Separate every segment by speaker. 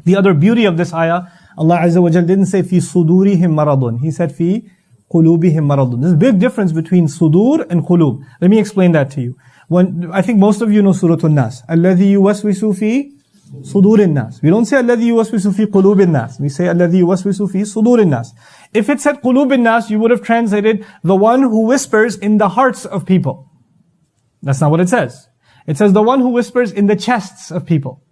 Speaker 1: The other beauty of this ayah, Allah Azza wa Jal didn't say fi sudurihim maradun. He said fi qulubihim maradun. There's a big difference between sudur and qulub. Let me explain that to you. I think most of you know Surah An-Nas. Alladhi yuwaswisu fi sudurin nas. We don't say alladhi yuwaswisu fi qulubin nas. We say alladhi yuwaswisu fi sudurin nas. If it said qulubin nas, you would have translated the one who whispers in the hearts of people. That's not what it says. It says the one who whispers in the chests of people.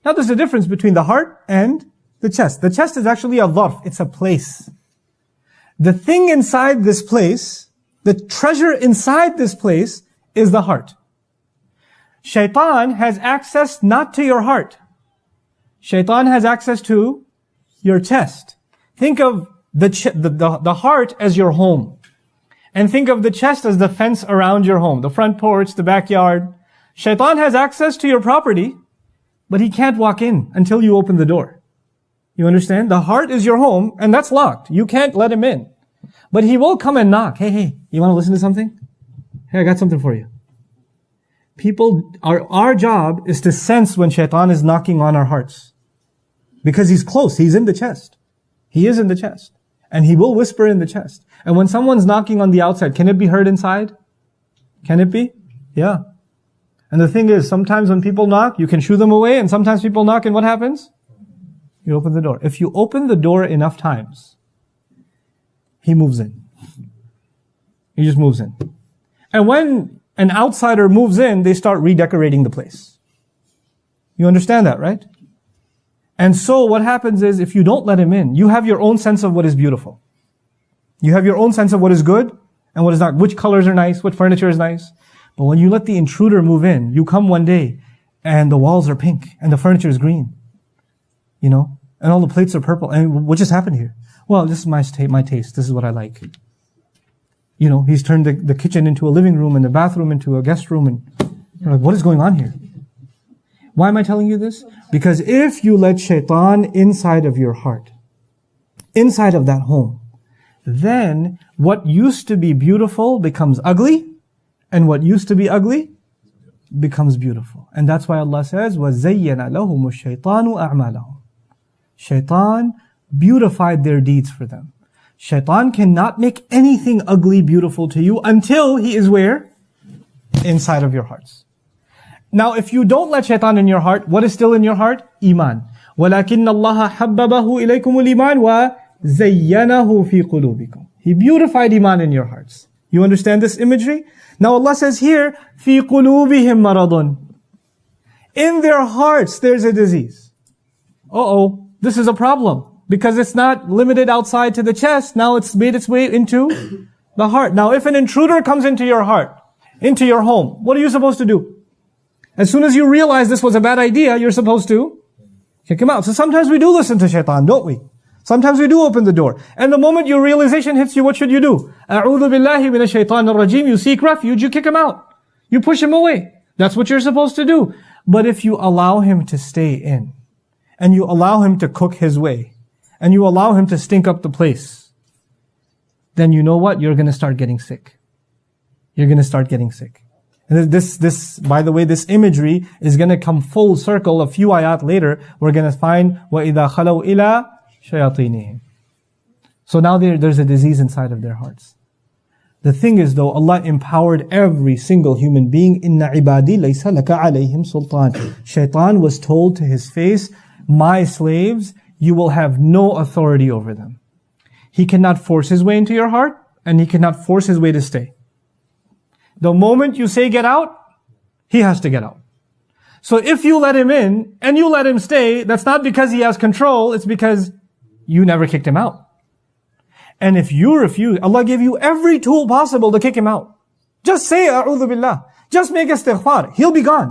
Speaker 1: Now there's a difference between the heart and the chest. The chest is actually a dharf. It's a place. The thing inside this place, the treasure inside this place is the heart. Shaytan has access not to your heart. Shaytan has access to your chest. Think of the heart as your home. And think of the chest as the fence around your home, the front porch, the backyard. Shaytan has access to your property, but he can't walk in until you open the door. You understand? The heart is your home, and that's locked. You can't let him in. But he will come and knock. Hey, you want to listen to something? Hey, I got something for you. Our job is to sense when shaitan is knocking on our hearts. Because he's close. He's in the chest. He is in the chest. And he will whisper in the chest. And when someone's knocking on the outside, can it be heard inside? Can it be? Yeah. And the thing is, sometimes when people knock, you can shoo them away, and sometimes people knock, and what happens? You open the door. If you open the door enough times, he moves in. He just moves in. And when an outsider moves in, they start redecorating the place. You understand that, right? And so what happens is, if you don't let him in, you have your own sense of what is beautiful. You have your own sense of what is good and what is not, which colors are nice, what furniture is nice. But when you let the intruder move in, you come one day and the walls are pink and the furniture is green. You know, and all the plates are purple. And what just happened here? Well, this is my taste. This is what I like. You know, he's turned the kitchen into a living room and the bathroom into a guest room. And you're like, what is going on here? Why am I telling you this? Because if you let shaitan inside of your heart, inside of that home, then what used to be beautiful becomes ugly. And what used to be ugly becomes beautiful. And that's why Allah says, وَزَيَّنَ لَهُمُ الشَّيْطَانُ أَعْمَالَهُم. Shaitan beautified their deeds for them. Shaitan cannot make anything ugly beautiful to you until he is where? Inside of your hearts. Now, if you don't let shaitan in your heart, what is still in your heart? Iman. وَلَكِنَّ اللَّهَ حَبَّبَهُ إِلَيْكُمُ الْإِيمَانِ وَزَيَّنَهُ فِي قُلُوبِكُم. He beautified Iman in your hearts. You understand this imagery? Now Allah says here, فِي قُلُوبِهِمْ مَرَضٌ. In their hearts there's a disease. This is a problem. Because it's not limited outside to the chest, now it's made its way into the heart. Now if an intruder comes into your heart, into your home, what are you supposed to do? As soon as you realize this was a bad idea, you're supposed to kick him out. So sometimes we do listen to shaitan, don't we? Sometimes we do open the door. And the moment your realization hits you, what should you do? أَعُوذُ بِاللَّهِ مِنَ الشَّيْطَانِ الرَّجِيمِ. You seek refuge, you kick him out. You push him away. That's what you're supposed to do. But if you allow him to stay in, and you allow him to cook his way, and you allow him to stink up the place, then you know what? You're going to start getting sick. You're going to start getting sick. And this, by the way, this imagery is going to come full circle. A few ayat later, we're going to find وَإِذَا خَلَوْا إِلَىٰ شَيَاطِينِهِمْ. So now there's a disease inside of their hearts. The thing is though, Allah empowered every single human being. إِنَّ عِبَادِي لَيْسَ لَكَ عَلَيْهِمْ سُلْطَانٍ. Shaitan was told to his face, my slaves, you will have no authority over them. He cannot force his way into your heart, and he cannot force his way to stay. The moment you say get out, he has to get out. So if you let him in, and you let him stay, that's not because he has control, it's because you never kicked him out. And if you refuse, Allah gave you every tool possible to kick him out. Just say, A'udhu Billah. Just make istighfar. He'll be gone.